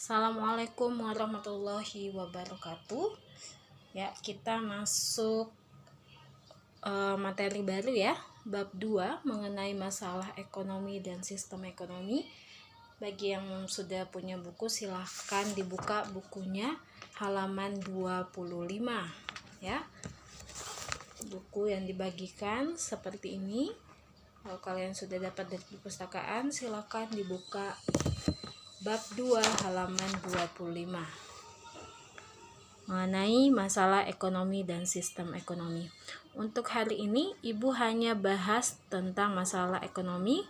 Assalamualaikum warahmatullahi wabarakatuh. Ya, kita masuk materi baru ya, bab 2 mengenai masalah ekonomi dan sistem ekonomi. Bagi yang sudah punya buku, silahkan dibuka bukunya halaman 25 ya. Buku yang dibagikan seperti ini. Kalau kalian sudah dapat dari perpustakaan, silahkan dibuka bab 2 halaman 25 mengenai masalah ekonomi dan sistem ekonomi. Untuk hari ini Ibu hanya bahas tentang masalah ekonomi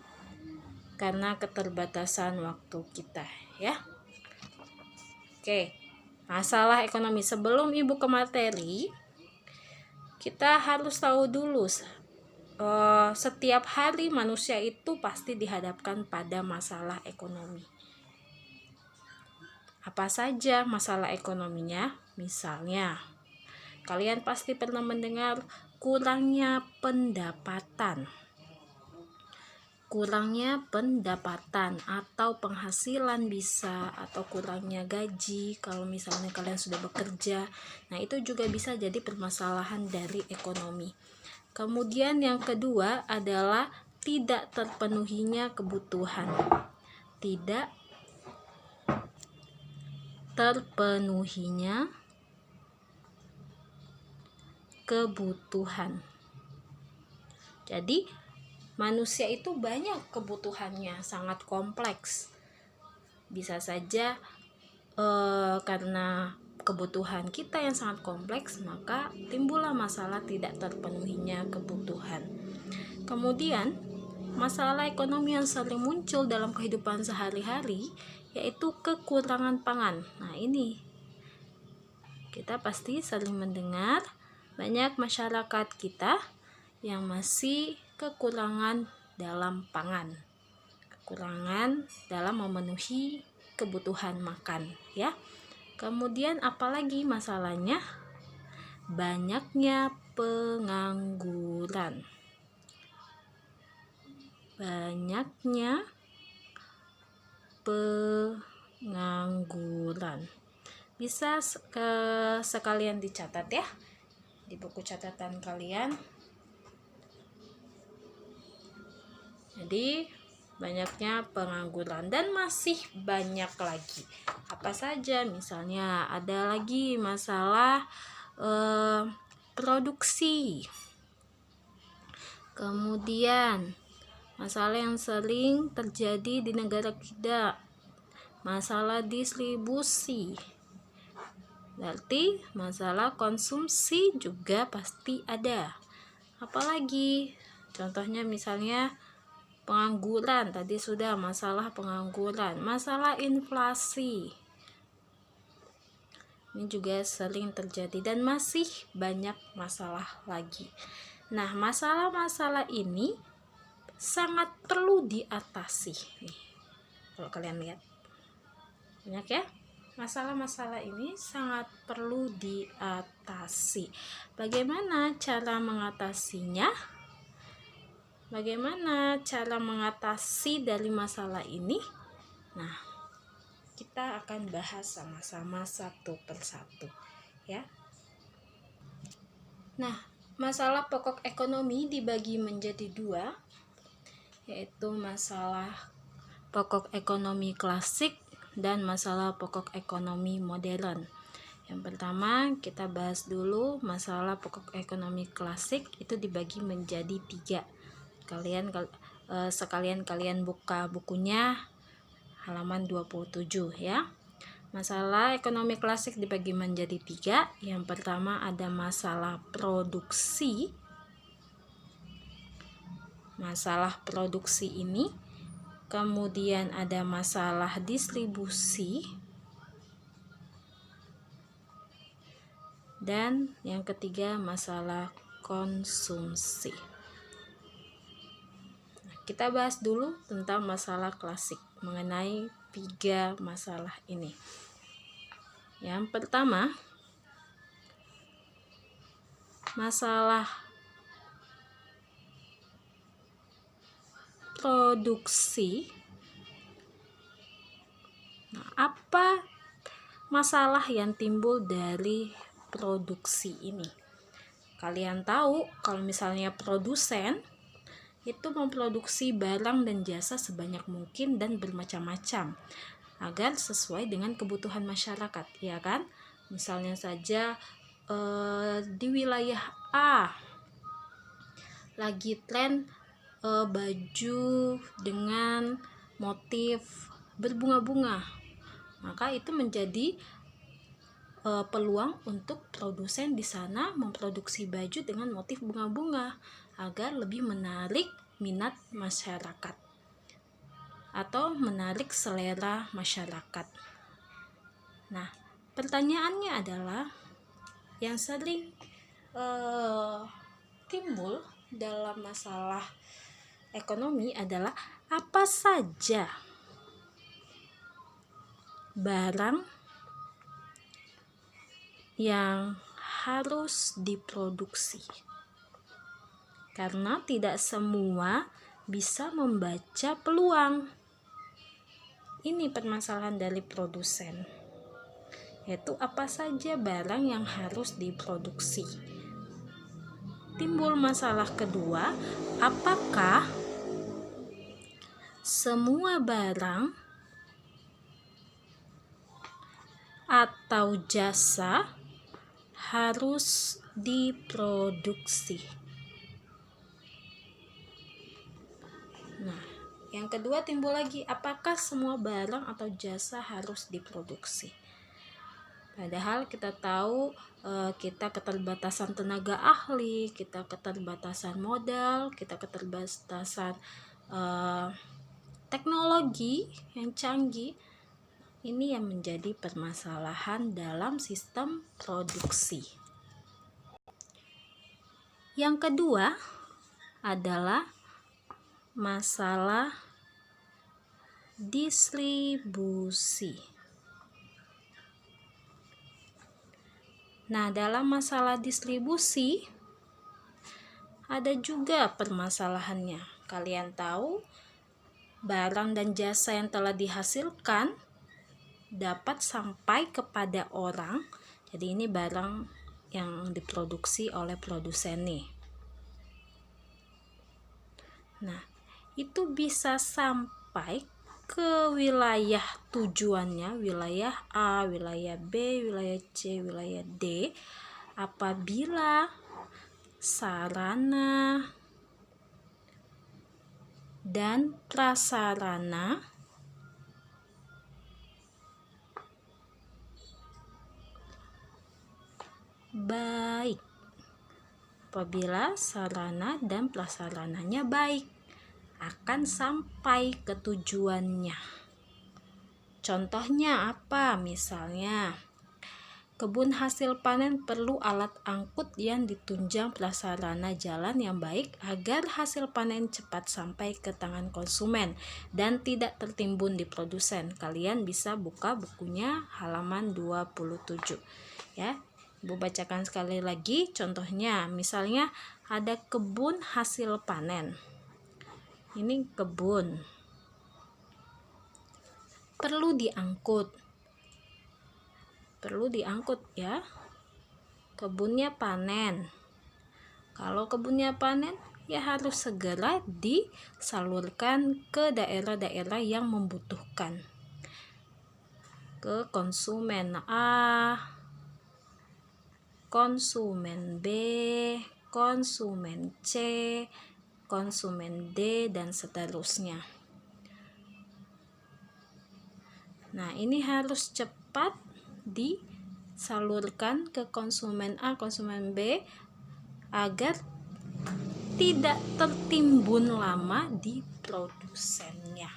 karena keterbatasan waktu kita ya. Oke, masalah ekonomi. Sebelum Ibu ke materi, kita harus tahu dulu setiap hari manusia itu pasti dihadapkan pada masalah ekonomi. Apa saja masalah ekonominya? Misalnya, kalian pasti pernah mendengar kurangnya pendapatan. Kurangnya pendapatan atau penghasilan bisa, atau kurangnya gaji kalau misalnya kalian sudah bekerja. Nah, itu juga bisa jadi permasalahan dari ekonomi. Kemudian yang kedua adalah tidak terpenuhinya kebutuhan. Tidak terpenuhinya kebutuhan. Jadi manusia itu banyak kebutuhannya, sangat kompleks. Bisa saja karena kebutuhan kita yang sangat kompleks, maka timbullah masalah tidak terpenuhinya kebutuhan. Kemudian masalah ekonomi yang sering muncul dalam kehidupan sehari-hari yaitu kekurangan pangan. Nah, ini kita pasti sering mendengar banyak masyarakat kita yang masih kekurangan dalam pangan, kekurangan dalam memenuhi kebutuhan makan ya. Kemudian apalagi masalahnya? Banyaknya pengangguran. Banyaknya pengangguran. Bisa sekalian dicatat ya di buku catatan kalian. Jadi banyaknya pengangguran dan masih banyak lagi. Apa saja? Misalnya ada lagi masalah produksi. Kemudian masalah yang sering terjadi di negara kita, masalah distribusi. Berarti masalah konsumsi juga pasti ada. Apalagi contohnya misalnya pengangguran, tadi sudah masalah pengangguran, masalah inflasi. Ini juga sering terjadi dan masih banyak masalah lagi. Nah, masalah-masalah ini sangat perlu diatasi nih. Kalau kalian lihat banyak ya, masalah-masalah ini sangat perlu diatasi. Bagaimana cara mengatasinya? Bagaimana cara mengatasi dari masalah ini? Nah, kita akan bahas sama-sama satu persatu ya. Nah, masalah pokok ekonomi dibagi menjadi dua, yaitu masalah pokok ekonomi klasik dan masalah pokok ekonomi modern. Yang pertama kita bahas dulu masalah pokok ekonomi klasik, itu dibagi menjadi 3. Sekalian kalian buka bukunya halaman 27 ya. Masalah ekonomi klasik dibagi menjadi 3. Yang pertama ada masalah produksi. Masalah produksi ini, kemudian ada masalah distribusi, dan yang ketiga masalah konsumsi. Nah, kita bahas dulu tentang masalah klasik mengenai 3 masalah ini. Yang pertama, masalah produksi. Nah, apa masalah yang timbul dari produksi ini. Kalian tahu kalau misalnya produsen itu memproduksi barang dan jasa sebanyak mungkin dan bermacam-macam agar sesuai dengan kebutuhan masyarakat, ya kan? Misalnya saja di wilayah A lagi tren baju dengan motif berbunga-bunga, maka itu menjadi peluang untuk produsen di sana memproduksi baju dengan motif bunga-bunga agar lebih menarik minat masyarakat atau menarik selera masyarakat. Nah, pertanyaannya adalah yang sering timbul dalam masalah ekonomi adalah apa saja barang yang harus diproduksi, karena tidak semua bisa membaca peluang. Ini permasalahan dari produsen, yaitu apa saja barang yang harus diproduksi. Timbul masalah kedua, apakah semua barang atau jasa harus diproduksi. Nah, yang kedua timbul lagi, apakah semua barang atau jasa harus diproduksi? Padahal kita tahu kita keterbatasan tenaga ahli, kita keterbatasan modal, kita keterbatasan teknologi yang canggih. Ini yang menjadi permasalahan dalam sistem produksi. Yang kedua adalah masalah distribusi. Nah, dalam masalah distribusi ada juga permasalahannya. Kalian tahu barang dan jasa yang telah dihasilkan dapat sampai kepada orang. Jadi ini barang yang diproduksi oleh produsen nih. Nah, itu bisa sampai ke wilayah tujuannya, wilayah A, wilayah B, wilayah C, wilayah D, apabila sarana dan prasarana baik. Apabila sarana dan prasarananya baik, akan sampai ke tujuannya. Contohnya apa? Misalnya, kebun hasil panen perlu alat angkut yang ditunjang prasarana jalan yang baik agar hasil panen cepat sampai ke tangan konsumen dan tidak tertimbun di produsen. Kalian bisa buka bukunya halaman 27 ya. Ibu bacakan sekali lagi contohnya. Misalnya ada kebun hasil panen. Ini kebun perlu diangkut ya. Kebunnya panen. Kalau kebunnya panen ya harus segera disalurkan ke daerah-daerah yang membutuhkan, ke konsumen A, konsumen B, konsumen C, konsumen D, dan seterusnya. Nah, ini harus cepat disalurkan ke konsumen A, konsumen B agar tidak tertimbun lama di produsennya.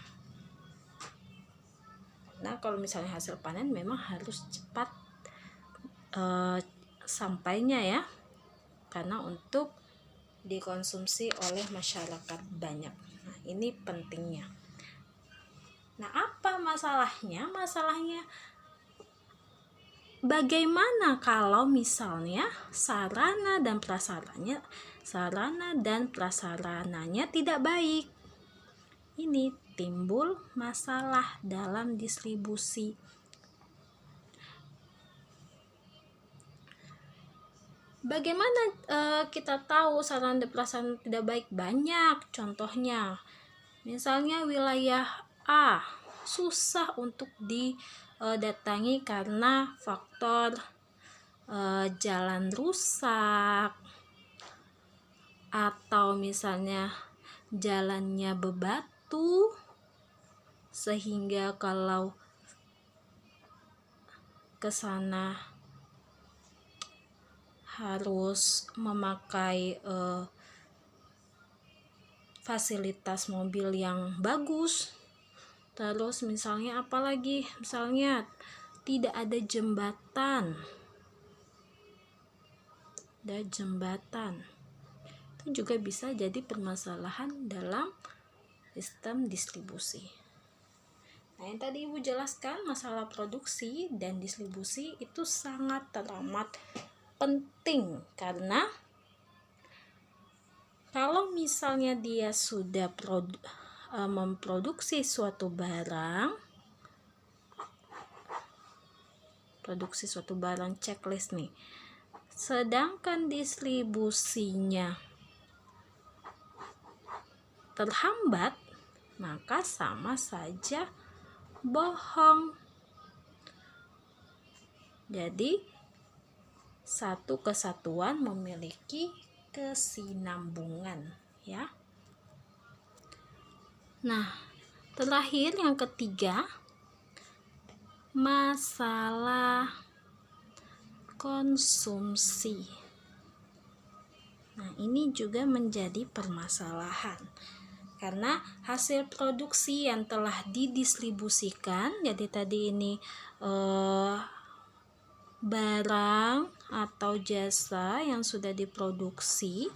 Nah, kalau misalnya hasil panen memang harus cepat sampainya ya, karena untuk dikonsumsi oleh masyarakat banyak. Nah, ini pentingnya. Nah, apa masalahnya? Masalahnya bagaimana kalau misalnya sarana dan prasarananya tidak baik? Ini timbul masalah dalam distribusi. Bagaimana kita tahu sarana dan prasarana tidak baik? Banyak contohnya. Misalnya wilayah A susah untuk didatangi karena faktor jalan rusak, atau misalnya jalannya bebatu, sehingga kalau ke sana harus memakai fasilitas mobil yang bagus. Terus misalnya apalagi, misalnya tidak ada jembatan. Itu juga bisa jadi permasalahan dalam sistem distribusi. Nah, yang tadi Ibu jelaskan masalah produksi dan distribusi itu sangat teramat penting, karena kalau misalnya dia sudah memproduksi suatu barang, checklist nih, sedangkan distribusinya terhambat, maka sama saja bohong. Jadi satu kesatuan memiliki kesinambungan, ya. Nah, terakhir yang ketiga, masalah konsumsi. Nah, ini juga menjadi permasalahan karena hasil produksi yang telah didistribusikan, jadi tadi ini barang atau jasa yang sudah diproduksi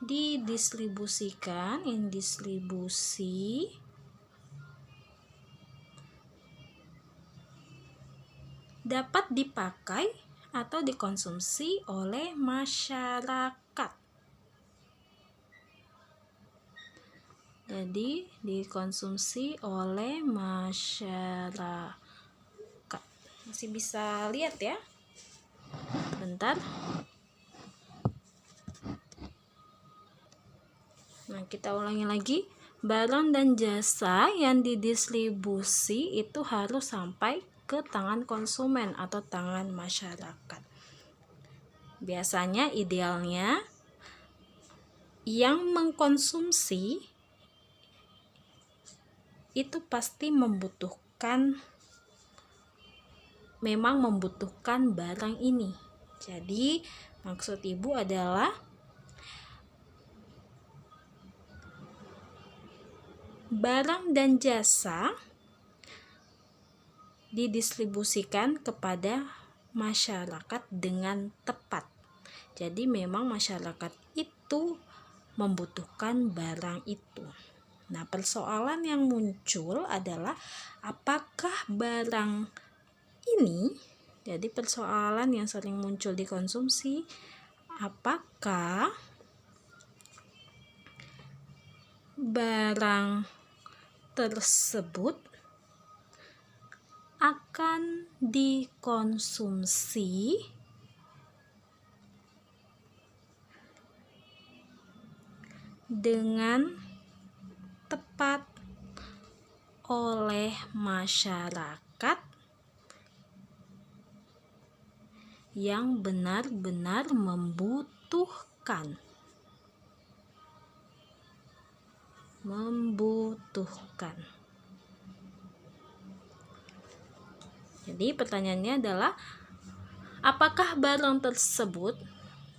didistribusikan, distribusi dapat dipakai atau dikonsumsi oleh masyarakat. Jadi dikonsumsi oleh masyarakat. Masih bisa lihat ya? Bentar. Nah, kita ulangi lagi. Barang dan jasa yang didistribusi itu harus sampai ke tangan konsumen atau tangan masyarakat. Biasanya idealnya yang mengkonsumsi itu pasti memang membutuhkan barang ini. Jadi maksud Ibu adalah barang dan jasa didistribusikan kepada masyarakat dengan tepat. Jadi memang masyarakat itu membutuhkan barang itu. Nah, persoalan yang muncul adalah apakah barang ini, jadi persoalan yang sering muncul di konsumsi, apakah barang tersebut akan dikonsumsi dengan tepat oleh masyarakat yang benar-benar membutuhkan. Jadi pertanyaannya adalah apakah barang tersebut,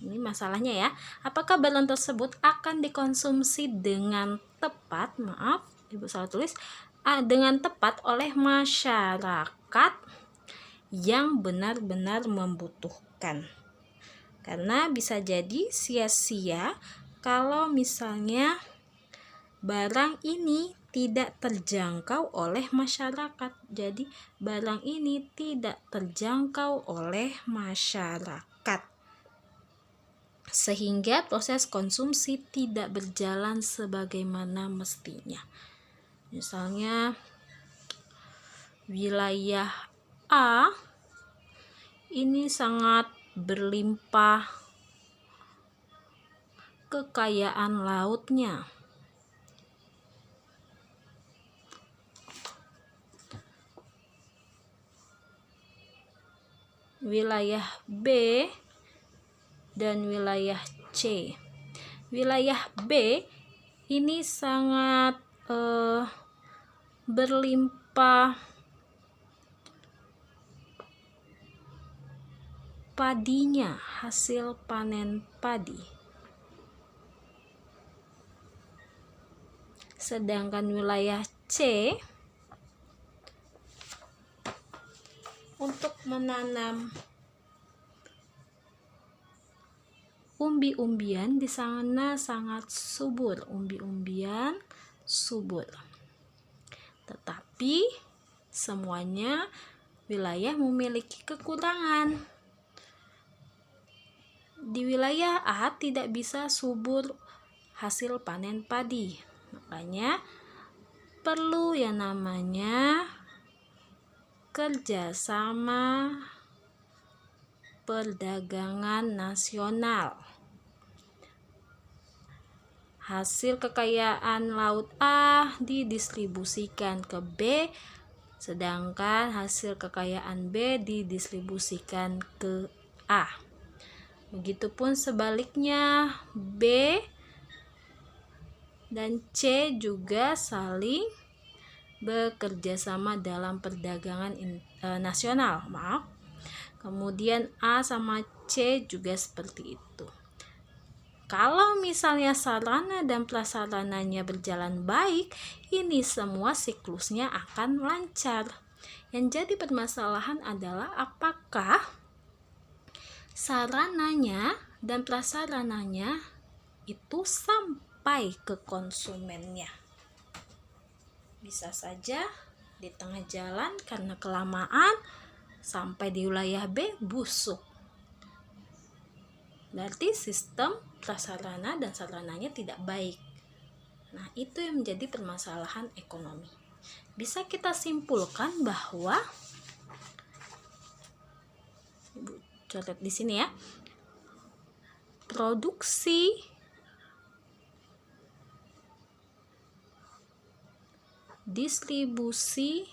ini masalahnya ya, apakah barang tersebut akan dikonsumsi dengan tepat, Ibu salah tulis, dengan tepat oleh masyarakat yang benar-benar membutuhkan. Karena bisa jadi sia-sia kalau misalnya barang ini tidak terjangkau oleh masyarakat. Jadi barang ini tidak terjangkau oleh masyarakat, sehingga proses konsumsi tidak berjalan sebagaimana mestinya. Misalnya wilayah A ini sangat berlimpah kekayaan lautnya. Wilayah B dan wilayah C. Wilayah B ini sangat berlimpah padinya, hasil panen padi. Sedangkan wilayah C untuk menanam umbi-umbian di sana sangat subur, umbi-umbian subur. Tetapi semuanya wilayah memiliki kekurangan. Di wilayah A tidak bisa subur hasil panen padi. Makanya perlu yang namanya kerjasama perdagangan nasional. Hasil kekayaan laut A didistribusikan ke B, sedangkan hasil kekayaan B didistribusikan ke A. Begitupun sebaliknya, B dan C juga saling bekerja sama dalam perdagangan nasional. Kemudian A sama C juga seperti itu. Kalau misalnya sarana dan prasarananya berjalan baik, ini semua siklusnya akan lancar. Yang jadi permasalahan adalah apakah sarananya dan prasarananya itu sampai ke konsumennya. Bisa saja di tengah jalan karena kelamaan sampai di wilayah B busuk. Berarti sistem prasarana dan sarananya tidak baik. Nah, itu yang menjadi permasalahan ekonomi. Bisa kita simpulkan bahwa Ibu coret di sini ya. Produksi distribusi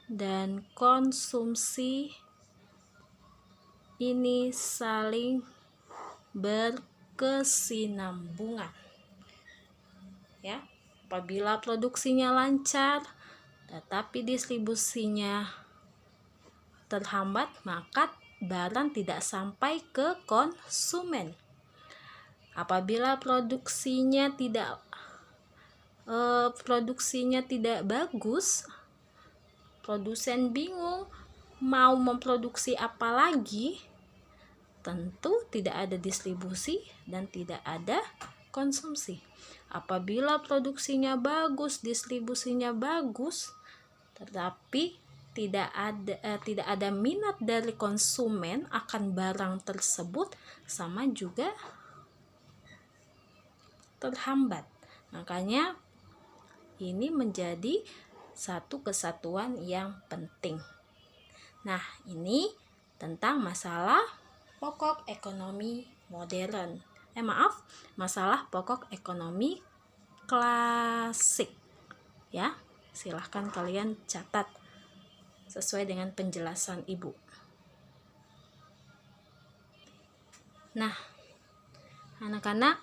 dan konsumsi ini saling berkesinambungan. Ya, apabila produksinya lancar tetapi distribusinya terhambat, maka barang tidak sampai ke konsumen. Apabila produksinya tidak bagus, produsen bingung mau memproduksi apa lagi, tentu tidak ada distribusi dan tidak ada konsumsi. Apabila produksinya bagus, distribusinya bagus, tetapi tidak ada minat dari konsumen akan barang tersebut, sama juga terhambat. Makanya ini menjadi satu kesatuan yang penting. Nah, ini tentang masalah pokok ekonomi modern. Masalah pokok ekonomi klasik. Ya, silahkan kalian catat sesuai dengan penjelasan Ibu. Nah, anak-anak,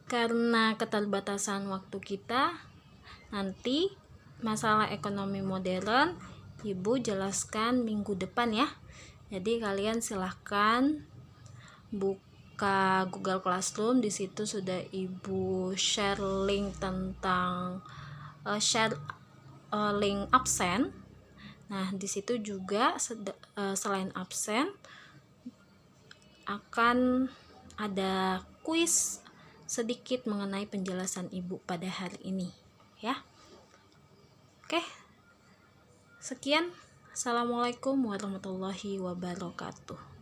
karena keterbatasan waktu kita, nanti masalah ekonomi modern Ibu jelaskan minggu depan ya. Jadi kalian silahkan buka Google Classroom, di situ sudah Ibu share link tentang link absen. Nah, di situ juga selain absen akan ada kuis sedikit mengenai penjelasan Ibu pada hari ini ya. Oke. Sekian. Assalamualaikum warahmatullahi wabarakatuh.